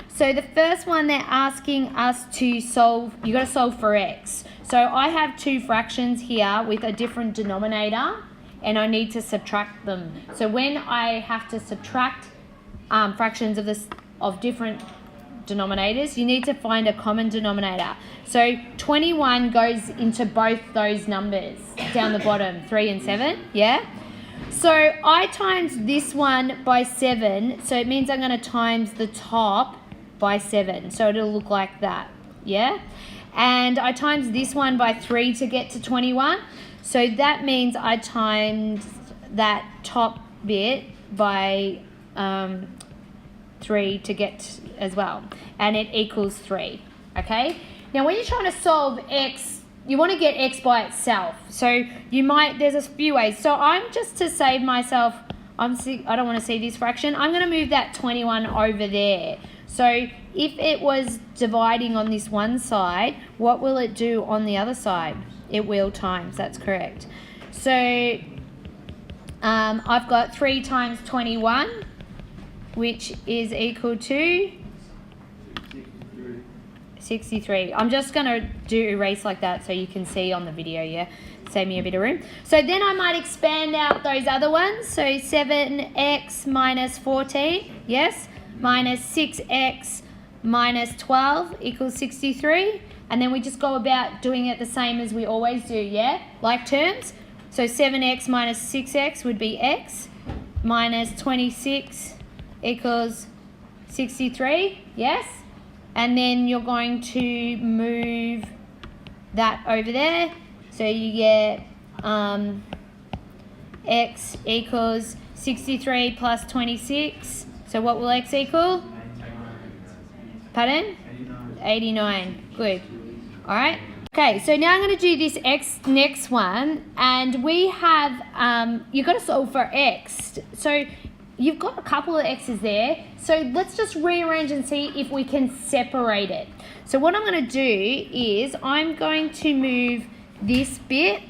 So the first one they're asking us to solve, you got to solve for x. So I have two fractions here with a different denominator and I need to subtract them. So when I have to subtract fractions of different denominators, you need to find a common denominator. So 21 goes into both those numbers down the bottom, 3 and 7, yeah? So I times this one by 7, so it means I'm going to times the top by 7. So it'll look like that, yeah? And I times this one by 3 to get to 21. So that means I times that top bit by 3 to get as well. And it equals 3, okay? Now when you're trying to solve x, you want to get x by itself. So there's a few ways. So I'm just to save myself, I don't want to see this fraction. I'm going to move that 21 over there. So if it was dividing on this one side, what will it do on the other side? It will times, that's correct. So I've got 3 times 21, which is equal to 63. I'm just going to do erase like that so you can see on the video, yeah? Save me a bit of room. So then I might expand out those other ones. So 7x minus 14, yes? Minus 6x minus 12 equals 63. And then we just go about doing it the same as we always do, yeah? Like terms. So 7x minus 6x would be x minus 26 equals 63, yes? And then you're going to move that over there. So you get x equals 63 plus 26. So what will x equal? Pardon? 89. Good. All right. Okay, so now I'm going to do this next one. And we have, you've got to solve for x. So you've got a couple of x's there. So let's just rearrange and see if we can separate it. So what I'm going to do is I'm going to move this bit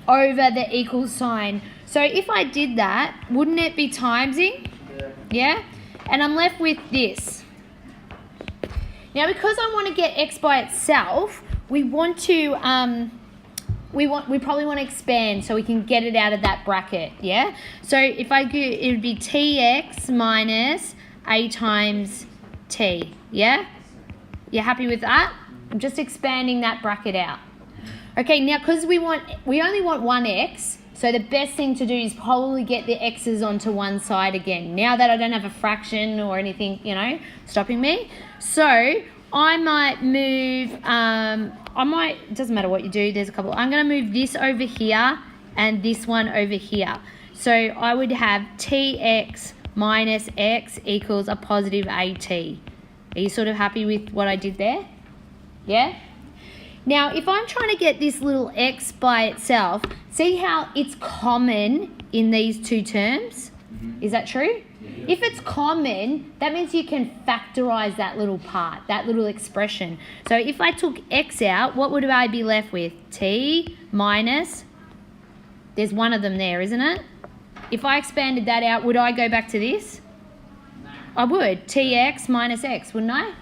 over the equal sign. So if I did that, wouldn't it be timesing? Yeah? And I'm left with this. Now because I want to get x by itself, we want to we probably want to expand so we can get it out of that bracket, yeah? So if I go, it would be tx minus a times t, yeah? You happy with that? I'm just expanding that bracket out. Okay, now because we only want one x, so the best thing to do is probably get the x's onto one side again. Now that I don't have a fraction or anything, stopping me. So I might move, it doesn't matter what you do, there's a couple. I'm going to move this over here and this one over here. So I would have tx minus x equals a positive at. Are you sort of happy with what I did there? Yeah? Now, if I'm trying to get this little x by itself, see how it's common in these two terms? Is that true? If it's common, that means you can factorize that little part, that little expression. So if I took x out, what would I be left with? T minus, there's one of them there, isn't it? If I expanded that out, would I go back to this? I would. Tx minus x, wouldn't I?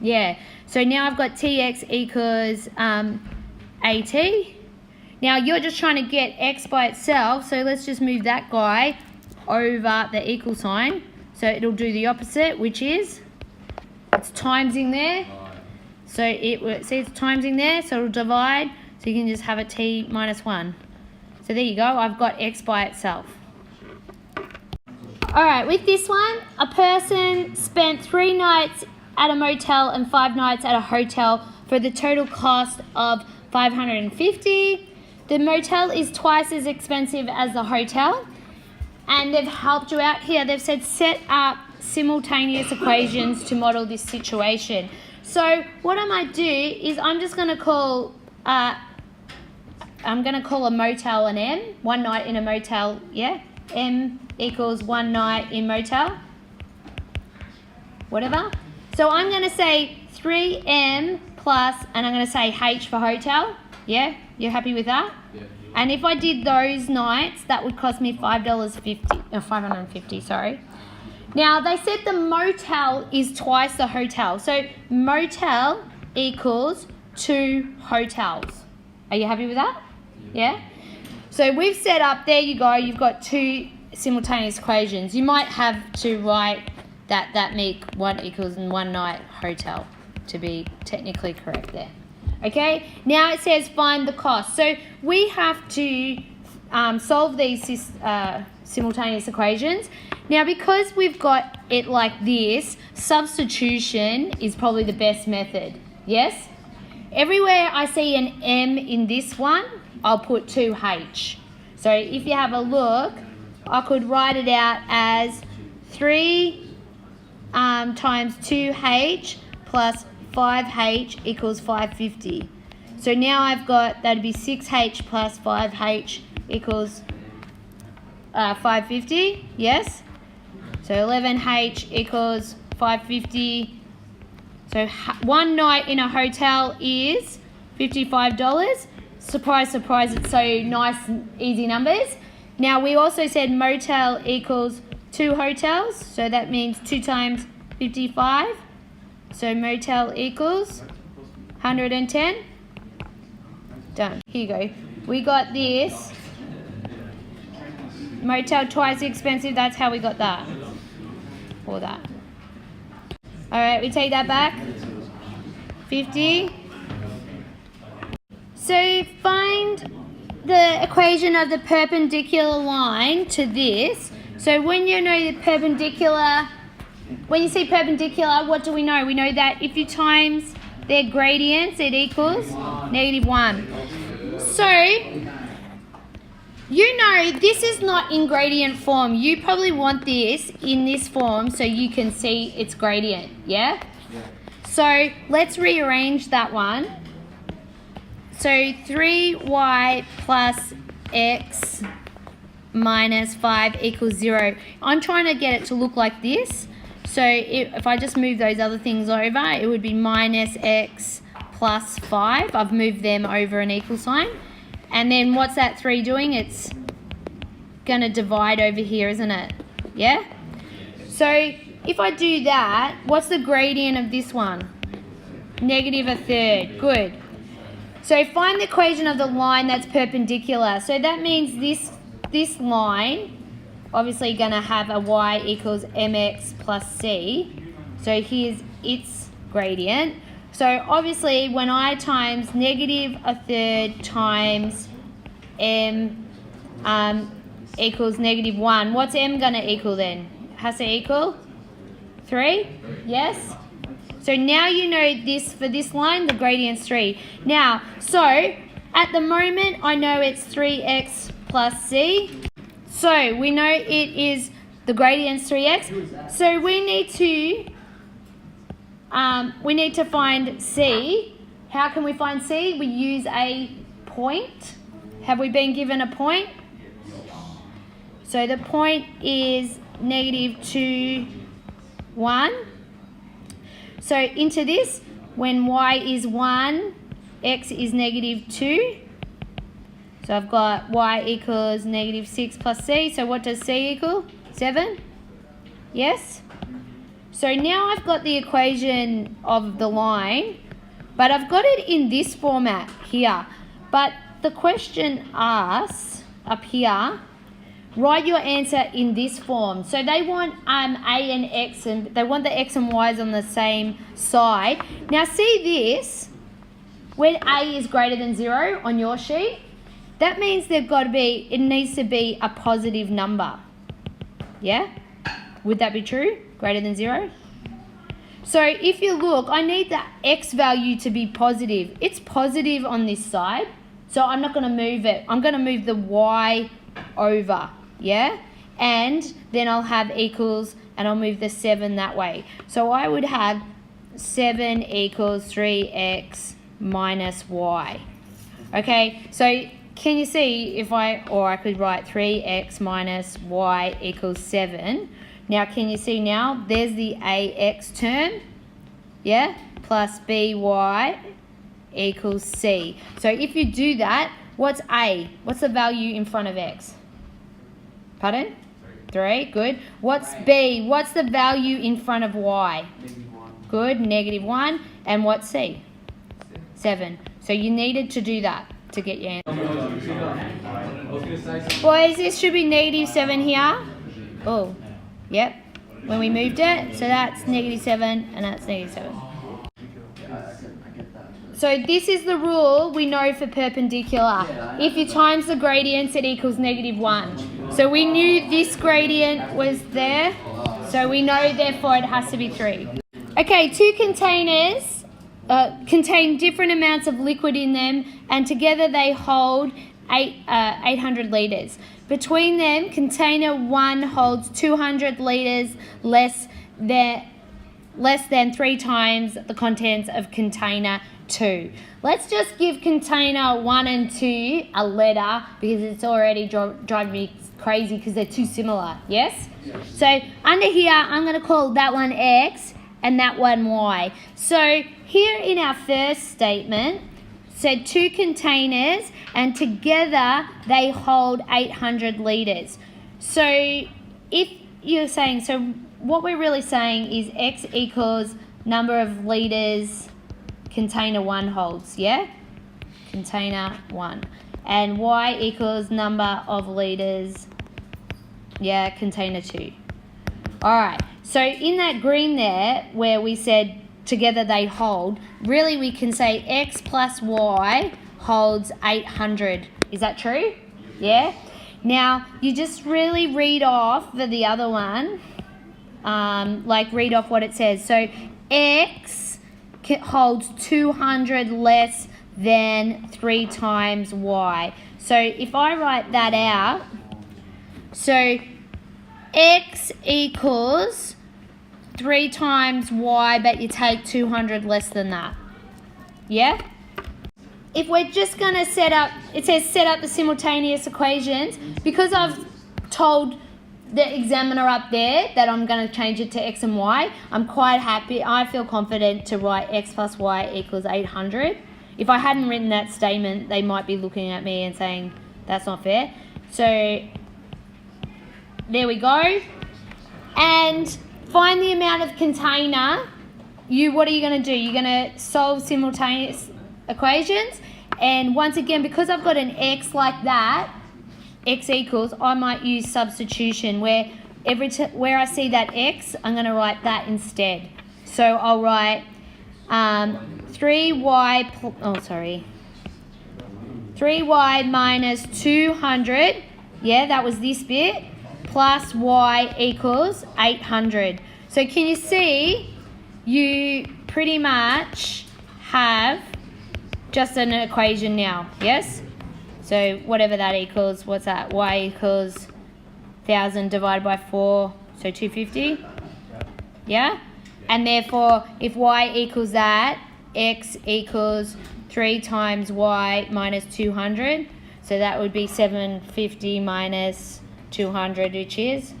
Yeah. So now I've got tx equals at. Now you're just trying to get x by itself, so let's just move that guy over the equal sign. So it'll do the opposite, which is, it's timesing there. So see it's timesing there, so it'll divide. So you can just have a t minus 1. So there you go, I've got x by itself. Alright, with this one, a person spent 3 nights at a motel and 5 nights at a hotel for the total cost of $550. The motel is twice as expensive as the hotel, and they've helped you out here. They've said set up simultaneous equations to model this situation. So what I might do is I'm just going to call a motel an M, 1 night in a motel, yeah? M equals 1 night in motel, whatever. So I'm going to say 3M plus, and I'm going to say H for hotel. Yeah? You're happy with that? Yeah. And if I did those nights, that would cost me $5.50, sorry. Now, they said the motel is twice the hotel. So, motel equals 2 hotels. Are you happy with that? Yeah? So, we've set up, there you go, you've got 2 simultaneous equations. You might have to write that make 1 equals and 1 night hotel to be technically correct there. Okay? Now, it says find the cost. So, we have to solve these simultaneous equations. Now, because we've got it like this, substitution is probably the best method. Yes? Everywhere I see an M in this one, I'll put 2H. So if you have a look, I could write it out as 3 times 2H plus 5H equals 550. So now I've got, that'd be 6H plus 5H equals 550, yes? So 11H equals 550. So 1 night in a hotel is $55. Surprise, surprise, it's so nice and easy numbers. Now we also said motel equals 2 hotels. So that means 2 times 55. So motel equals 110. Done. Here you go. We got this. Motel twice expensive, that's how we got that. Or that. Alright, we take that back. 50. So find the equation of the perpendicular line to this. So when you know the perpendicular, when you see perpendicular, what do we know? We know that if you times their gradients, it equals -1. So, you know this is not in gradient form. You probably want this in this form so you can see its gradient, yeah? So, let's rearrange that one. So, 3y plus x minus 5 equals 0. I'm trying to get it to look like this. So, if I just move those other things over, it would be minus x plus 5. I've moved them over an equal sign. And then what's that 3 doing? It's going to divide over here, isn't it? Yeah? So if I do that, what's the gradient of this one? -1/3. Good. So find the equation of the line that's perpendicular. So that means this line, obviously going to have a y equals mx plus c. So here's its gradient. So obviously when I times -1/3 times m equals -1, what's m going to equal then? Has to equal 3? Yes? So now you know this, for this line, the gradient's 3. Now, so at the moment I know it's 3x plus c. So we know it is, the gradient's 3x. So we need to find c. How can we find c? We use a point. Have we been given a point? So the point is -2, 1. So into this, when y is 1, x is -2. So I've got y equals -6 plus c. So what does c equal? 7? Yes? So now I've got the equation of the line, but I've got it in this format here. But the question asks up here, write your answer in this form. So they want a and x, and they want the x and y's on the same side. Now see this, when a is greater than 0 on your sheet, that means they've got to be, it needs to be a positive number. Yeah? Would that be true? Greater than 0? So if you look, I need the x value to be positive. It's positive on this side, so I'm not going to move it. I'm going to move the y over, yeah? And then I'll have equals, and I'll move the 7 that way. So I would have 7 equals 3x minus y. Okay, so can you see if I could write 3x minus y equals 7. Now, can you see now? There's the ax term, yeah? Plus by equals c. So if you do that, what's a? What's the value in front of x? Pardon? 3, good. What's B? What's the value in front of Y? Good, -1. And what's C? 7. So you needed to do that to get your answer. Boys, this should be -7 here. Oh, yep. When we moved it, so that's -7 and that's -7. So this is the rule we know for perpendicular. If you times the gradients, it equals -1. So we knew this gradient was there, so we know therefore it has to be 3. Okay, two containers contain different amounts of liquid in them, and together they hold 800 litres. Between them, container 1 holds 200 litres less than 3 times the contents of container 2. Let's just give container 1 and 2 a letter because it's already driving me crazy because they're too similar, yes? So under here, I'm going to call that one X and that one Y. So here in our first statement, said 2 containers and together they hold 800 litres. So if you're saying, so what we're really saying is X equals number of litres container 1 holds, yeah? Container 1. And Y equals number of litres, yeah, container 2. Alright, so in that green there where we said together they hold, really we can say X plus Y holds 800. Is that true? Yeah? Now, you just really read off the other one, like read off what it says. So X holds 200 less than 3 times Y. So if I write that out, so X equals 3 times Y, but you take 200 less than that. Yeah? If we're just going to set up, it says set up the simultaneous equations, because I've told the examiner up there that I'm going to change it to X and Y, I'm quite happy. I feel confident to write X plus Y equals 800. If I hadn't written that statement, they might be looking at me and saying, that's not fair. So, there we go. And find the amount of container. What are you going to do? You're going to solve simultaneous equations. And once again, because I've got an X like that, X equals, I might use substitution where where I see that X, I'm going to write that instead. So I'll write 3y minus 200, yeah, that was this bit, plus Y equals 800. So can you see, you pretty much have just an equation now, yes? So whatever that equals, what's that? Y equals 1,000 divided by 4, so 250. Yeah? And therefore, if Y equals that, X equals 3 times Y minus 200. So that would be 750 minus 200, which is?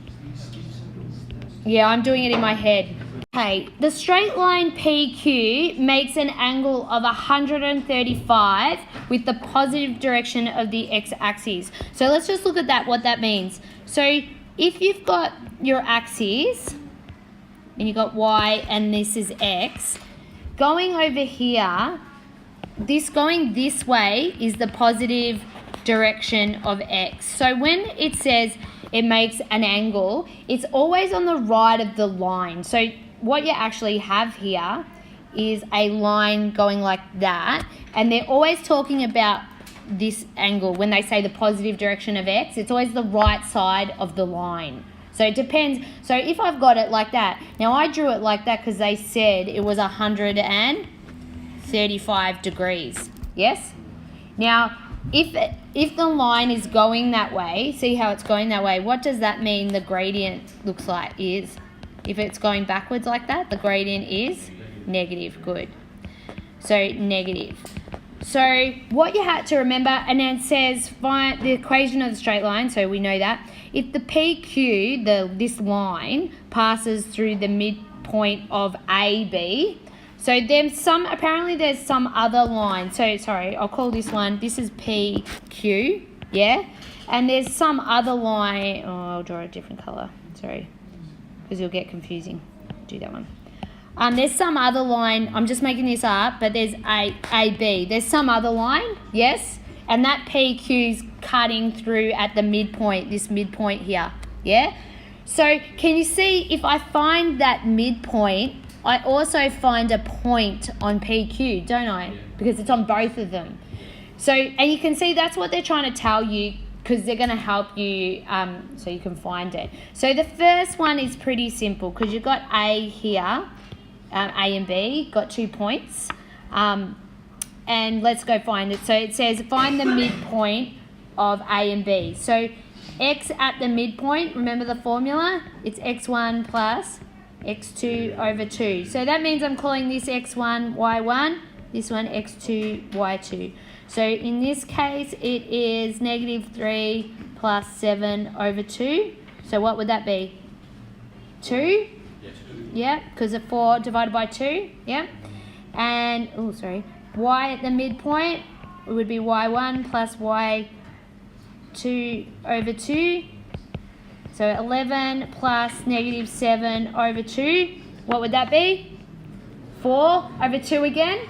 Yeah, I'm doing it in my head. Okay, the straight line PQ makes an angle of 135 with the positive direction of the x-axis. So let's just look at that, what that means. So if you've got your axes, and you've got Y and this is X, going over here, going this way is the positive direction of X. So when it says it makes an angle, it's always on the right of the line. So what you actually have here is a line going like that, and they're always talking about this angle. When they say the positive direction of X, it's always the right side of the line. So it depends. So if I've got it like that, now I drew it like that because they said it was 135 degrees. Yes? Now, if the line is going that way, see how it's going that way, what does that mean the gradient looks like is? If it's going backwards like that, the gradient is negative. Good. So negative. So what you had to remember, and then it says find the equation of the straight line, so we know that. If the PQ, this line, passes through the midpoint of AB, so apparently there's some other line. So sorry, I'll call this one, this is PQ, yeah? and there's some other line. Oh, I'll draw a different colour. Sorry, because it'll get confusing. Do that one. There's some other line. I'm just making this up, but there's AB. There's some other line, yes, and that PQ's cutting through at the midpoint. This midpoint here, yeah. So can you see if I find that midpoint, I also find a point on PQ, don't I? Because it's on both of them. So, and you can see that's what they're trying to tell you, because they're going to help you so you can find it. So the first one is pretty simple, because you've got A here, A and B, got 2 points. And let's go find it. So it says find the midpoint of A and B. So x at the midpoint, remember the formula? It's x1 plus x2 over 2. So that means I'm calling this x1, y1, this one x2, y2. So in this case, it is -3 plus 7 over 2. So what would that be? 2? Yeah, because of 4 divided by 2. Yeah. And, oh, sorry. Y at the midpoint, it would be y1 plus y2 over 2. So 11 plus -7 over 2. What would that be? 4 over 2 again?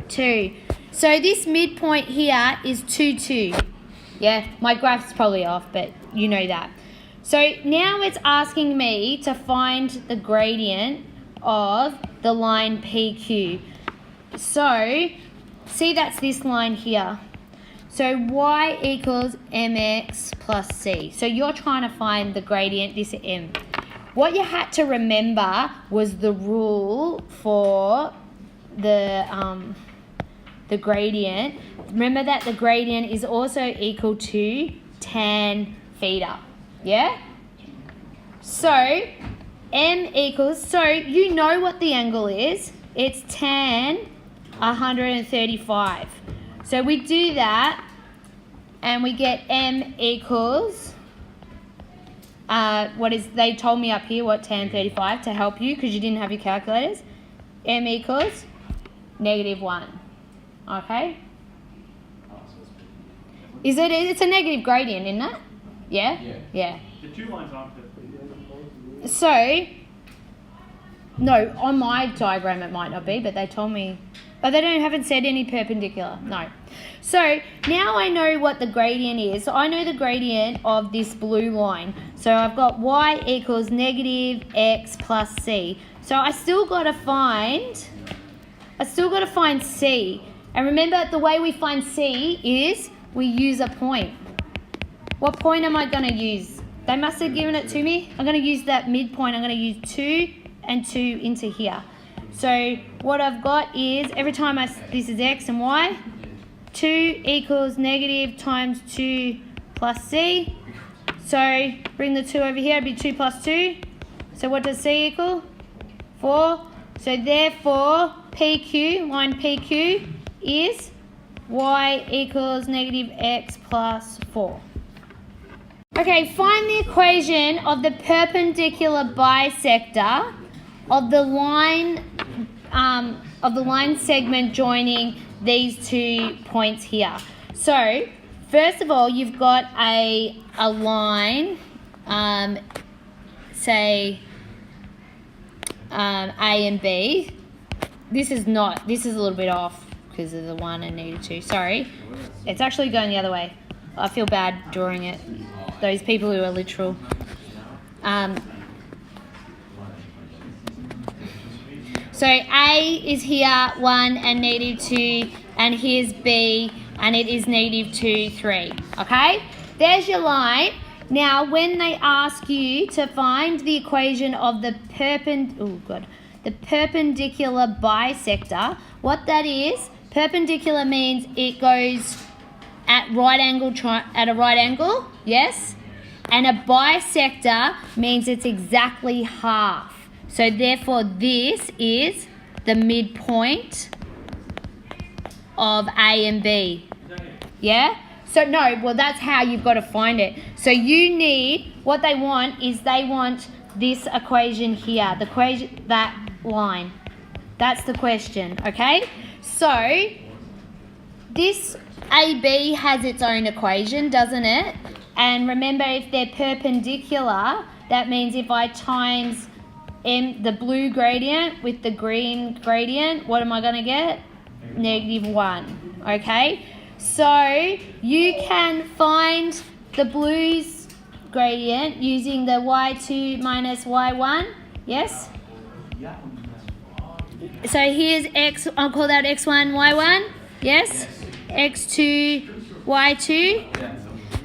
2. So this midpoint here is 2, 2. Yeah, my graph's probably off, but you know that. So now it's asking me to find the gradient of the line PQ. So, see that's this line here. So y equals mx plus c. So you're trying to find the gradient, this m. What you had to remember was the rule for the gradient. Remember that the gradient is also equal to tan theta. Yeah? So m equals, so you know what the angle is. It's tan 135. So we do that and we get m equals, they told me up here what tan 35 to help you because you didn't have your calculators. M equals -1. Okay? It's a negative gradient, isn't it? Yeah? Yeah. The 2 lines aren't perfect. So, no, on my diagram it might not be, but they told me, but they haven't said any perpendicular, no. So now I know what the gradient is. So I know the gradient of this blue line. So I've got y equals -x plus c. So I still got to find c. And remember, the way we find c is we use a point. What point am I going to use? They must have given it to me. I'm going to use that midpoint. I'm going to use 2 and 2 into here. So what I've got is, every time this is x and y, 2 equals negative times 2 plus c. So bring the 2 over here, it'll be 2 plus 2. So what does c equal? 4. So therefore, PQ, line PQ, is y equals -x plus 4. Okay, find the equation of the perpendicular bisector of the line segment joining these 2 points here. So first of all, you've got a line, say A and B. This is a little bit off because of the 1 and -2. Sorry, it's actually going the other way. I feel bad drawing it. Those people who are literal. So A is here 1 and -2, and here's B, and it is -2, 3. Okay, there's your line. Now, when they ask you to find the equation of the perpendicular bisector, what that is, perpendicular means it goes at a right angle, yes? And a bisector means it's exactly half. So therefore, this is the midpoint of A and B. Yeah? So no, well, that's how you've got to find it. So you need, what they want this equation here, that line. That's the question, okay? So this AB has its own equation, doesn't it? And remember, if they're perpendicular, that means if I times the blue gradient with the green gradient, what am I going to get? -1, okay? So you can find the blue's gradient using the y2 minus y1, yes? So here's x, I'll call that x1, y1, yes? x2, y2.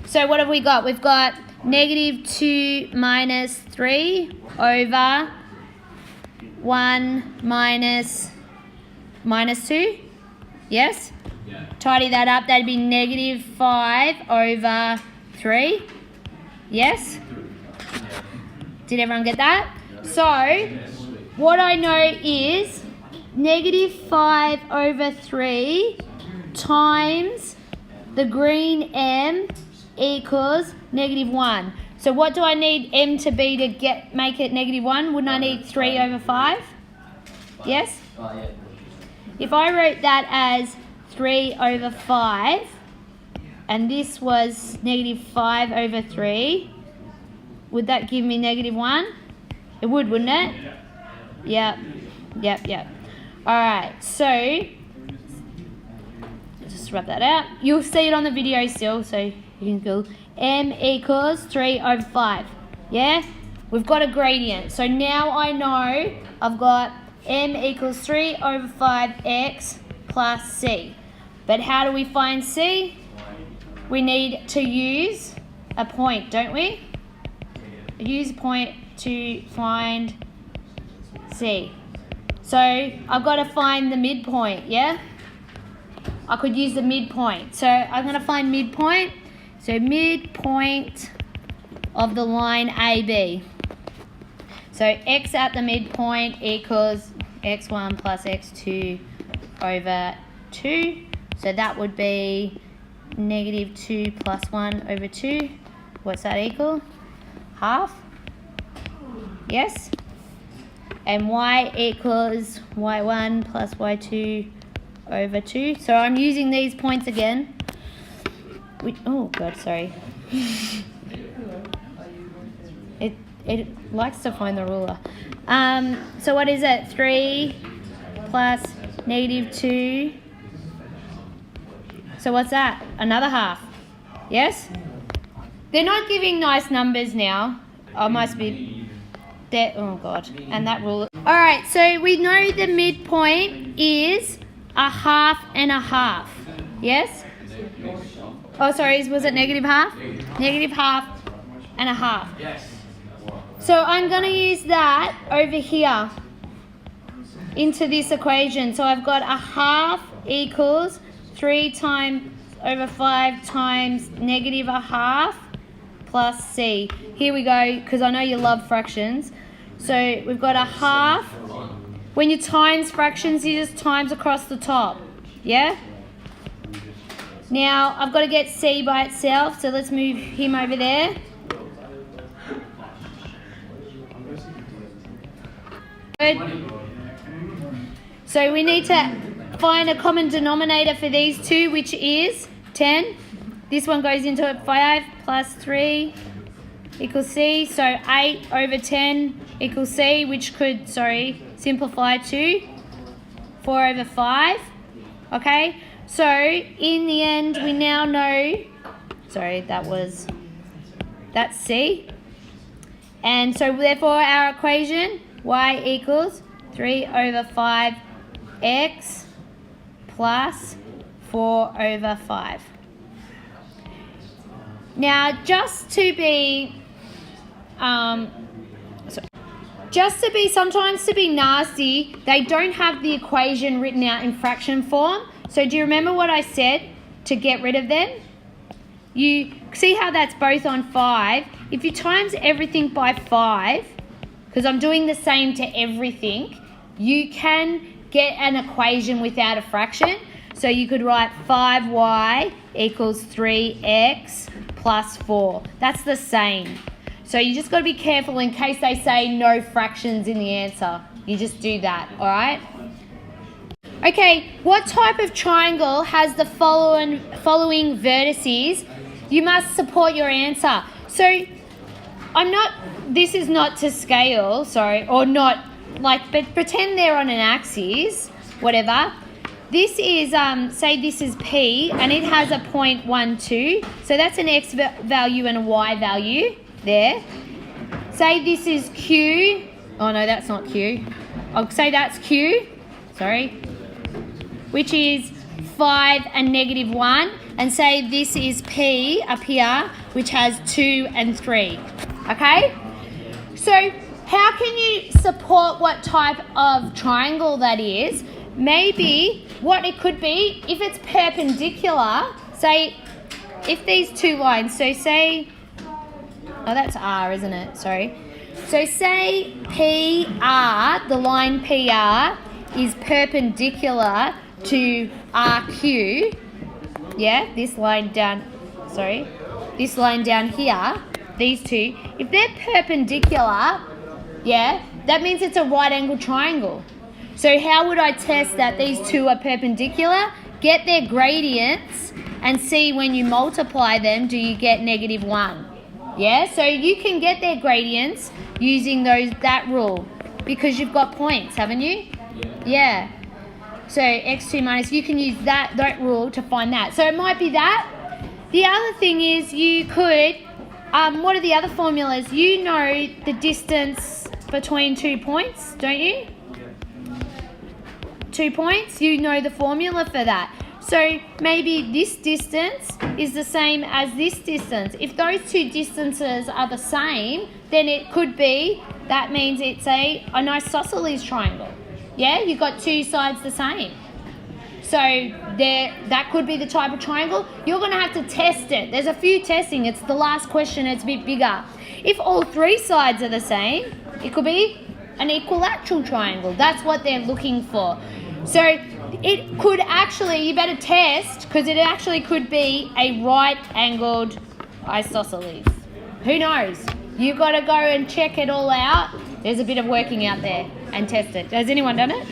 So what have we got? We've got -2 minus 3 over 1 minus 2, yes? Tidy that up, that'd be -5 over 3, yes? Did everyone get that? So, what I know is -5 over 3 times the green m equals -1. So what do I need m to be to make it -1? Wouldn't I need 3 over 5? Yes? If I wrote that as 3 over 5, and this was -5 over 3, would that give me -1? It would, wouldn't it? Yep. Alright, so just rub that out. You'll see it on the video still, so you can go m equals 3 over 5. Yeah? We've got a gradient. So now I know I've got m equals 3 over 5x plus c. But how do we find c? We need to use a point, don't we? Use a point to find c. So I've got to find the midpoint, yeah? I could use the midpoint. So I'm going to find midpoint. So midpoint of the line AB. So x at the midpoint equals x1 plus x2 over 2. So that would be -2 plus 1 over 2. What's that equal? Half? Yes? And y equals y1 plus y2 over 2. So I'm using these points again. Oh God, sorry. It likes to find the ruler. So what is it? 3 plus -2. So what's that? Another half. Yes? They're not giving nice numbers now. I must be there. Oh God. And that ruler. Alright, so we know the midpoint is a half and a half. Yes? Oh, sorry, was it -half? -half and a half. So I'm going to use that over here into this equation. So I've got a half equals 3 times over 5 times -1/2 plus c. Here we go, because I know you love fractions. So we've got a half. When you times fractions, you just times across the top. Yeah? Now, I've got to get c by itself, so let's move him over there. Good. So we need to find a common denominator for these two, which is 10. This one goes into it, 5 plus 3 equals c. So 8 over 10 equals c, which could, simplify to 4 over 5. Okay? So in the end, we now know, that's c. And so therefore our equation, y equals 3 over 5x plus 4 over 5. Now, sometimes to be nasty, they don't have the equation written out in fraction form. So do you remember what I said to get rid of them? You see how that's both on 5. If you times everything by 5, because I'm doing the same to everything, you can get an equation without a fraction. So you could write 5y equals 3x plus 4. That's the same. So you just got to be careful in case they say no fractions in the answer. You just do that, all right? Okay, what type of triangle has the following vertices? You must support your answer. So, this is not to scale, sorry, or not, like, but pretend they're on an axis, whatever. This is, say this is P, and it has a point 1, 2. So that's an X value and a Y value there. Say this is Q. Oh, no, that's not Q. I'll say that's Q, sorry, which is 5 and -1. And say this is P up here, which has 2 and 3. Okay? So how can you support what type of triangle that is? Maybe what it could be, if it's perpendicular, say if these two lines, so say, oh, that's R, isn't it? Sorry. So say PR, the line PR is perpendicular to RQ. Yeah, this line down, sorry, this line down here, these two, if they're perpendicular, yeah, that means it's a right angle triangle. So how would I test that these two are perpendicular? Get their gradients and see when you multiply them, do you get -1? Yeah, so you can get their gradients using that rule because you've got points, haven't you? Yeah. So x2 minus, you can use that rule to find that. So it might be that. The other thing is you could, what are the other formulas? You know the distance between 2 points, don't you? 2 points, you know the formula for that. So maybe this distance is the same as this distance. If those two distances are the same, then it could be, that means it's a isosceles triangle. Yeah, you've got two sides the same. So that could be the type of triangle. You're going to have to test it. There's a few testing. It's the last question. It's a bit bigger. If all three sides are the same, it could be an equilateral triangle. That's what they're looking for. So it could actually, you better test, because it actually could be a right-angled isosceles. Who knows? You've got to go and check it all out. There's a bit of working out there and test it. Has anyone done it?